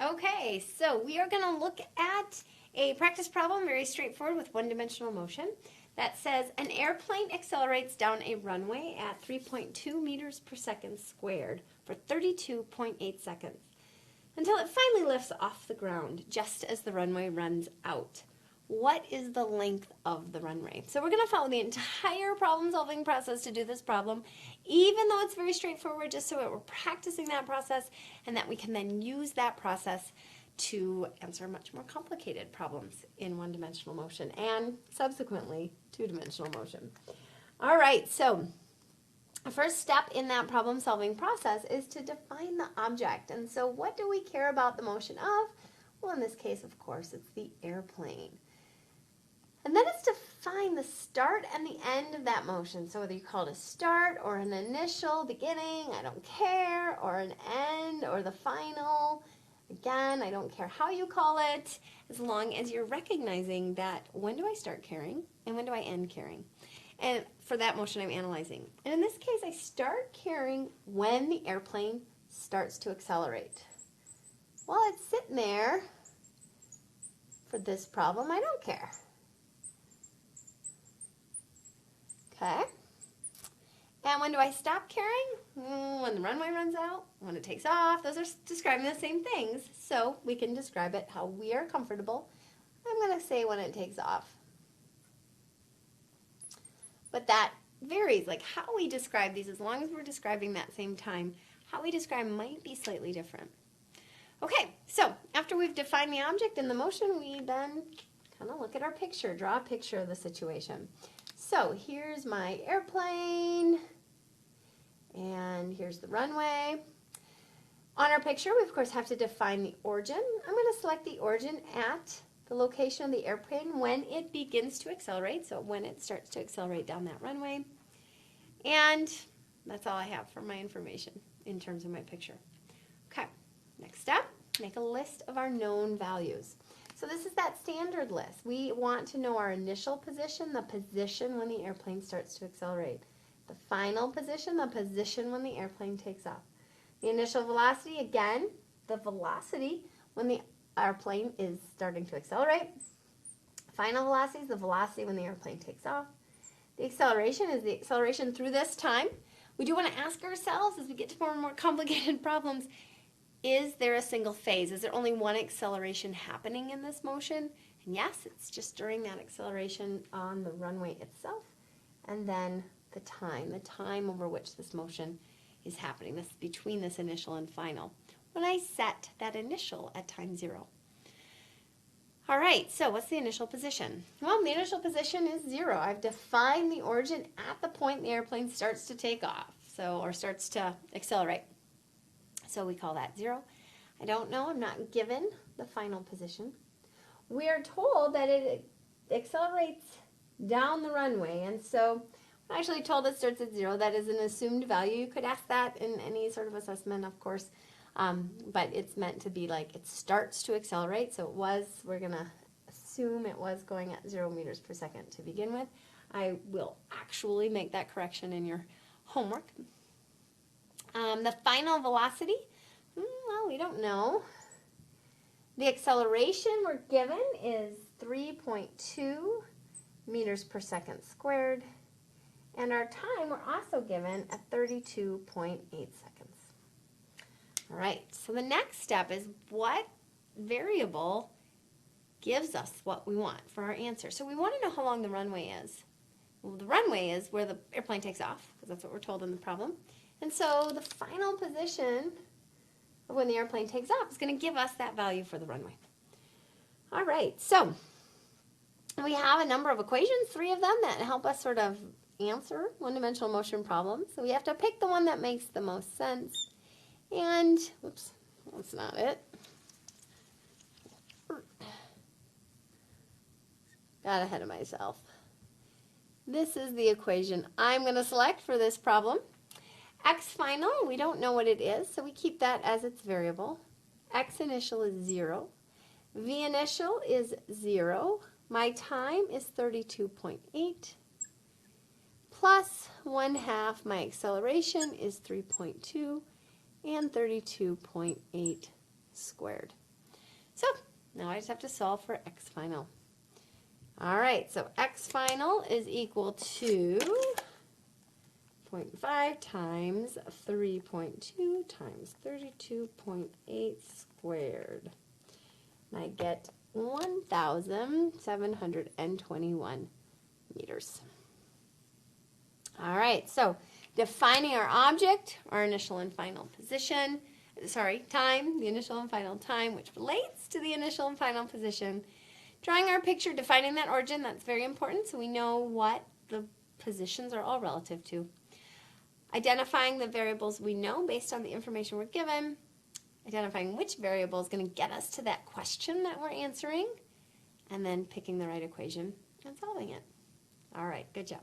Okay, so we are going to look at a practice problem, very straightforward with one-dimensional motion, that says an airplane accelerates down a runway at 3.2 meters per second squared for 32.8 seconds until it finally lifts off the ground just as the runway runs out. What is the length of the runway? So we're going to follow the entire problem-solving process to do this problem, even though it's very straightforward, just so that we're practicing that process and that we can then use that process to answer much more complicated problems in one-dimensional motion and subsequently two-dimensional motion. All right, so the first step in that problem-solving process is to define the object. And so what do we care about the motion of? Well, in this case, of course, it's the airplane. And then it's to find the start and the end of that motion. So whether you call it a start or an initial, beginning, I don't care, or an end or the final, again, I don't care how you call it, as long as you're recognizing that when do I start caring and when do I end caring. And for that motion, I'm analyzing. And in this case, I start caring when the airplane starts to accelerate. While it's sitting there, for this problem, I don't care. Okay. And when do I stop caring? When the runway runs out, when it takes off. Those are describing the same things, so we can describe it how we are comfortable. I'm going to say when it takes off. But that varies, like how we describe these, as long as we're describing that same time, how we describe might be slightly different. Okay, so after we've defined the object and the motion, we then kind of look at our picture, draw a picture of the situation. So here's my airplane, and here's the runway. On our picture, we of course have to define the origin. I'm going to select the origin at the location of the airplane when it begins to accelerate, so when it starts to accelerate down that runway. And that's all I have for my information in terms of my picture. Okay, next step, make a list of our known values. So this is that standard list. We want to know our initial position, the position when the airplane starts to accelerate. The final position, the position when the airplane takes off. The initial velocity, again, the velocity when the airplane is starting to accelerate. Final velocity is the velocity when the airplane takes off. The acceleration is the acceleration through this time. We do want to ask ourselves as we get to more and more complicated problems, is there a single phase? Is there only one acceleration happening in this motion? And yes, it's just during that acceleration on the runway itself. And then the time over which this motion is happening, this between this initial and final, when I set that initial at time 0. All right, so what's the initial position? Well, the initial position is 0. I've defined the origin at the point the airplane starts to take off, or starts to accelerate. So we call that 0. I don't know, I'm not given the final position. We are told that it accelerates down the runway, and so I'm actually told it starts at 0. That is an assumed value. You could ask that in any sort of assessment, of course, but it's meant to be like it starts to accelerate, so we're going to assume it was going at 0 meters per second to begin with. I will actually make that correction in your homework. The final velocity, well, we don't know. The acceleration we're given is 3.2 meters per second squared, and our time we're also given at 32.8 seconds. All right, so the next step is what variable gives us what we want for our answer. So we want to know how long the runway is. Well, the runway is where the airplane takes off, because that's what we're told in the problem. And so the final position of when the airplane takes off is going to give us that value for the runway. All right, so we have a number of equations, 3 of them, that help us sort of answer one-dimensional motion problems. So we have to pick the one that makes the most sense. And, whoops, that's not it. Got ahead of myself. This is the equation I'm going to select for this problem. X final, we don't know what it is, so we keep that as its variable. X initial is 0. V initial is 0. My time is 32.8. Plus 1/2 my acceleration is 3.2 and 32.8 squared. So now I just have to solve for x final. All right, so x final is equal to 0.5 times 3.2 times 32.8 squared. And I get 1,721 meters. All right, so defining our object, our initial and final position, time, the initial and final time, which relates to the initial and final position. Drawing our picture, defining that origin, that's very important, so we know what the positions are all relative to. Identifying the variables we know based on the information we're given. Identifying which variable is going to get us to that question that we're answering. And then picking the right equation and solving it. All right, good job.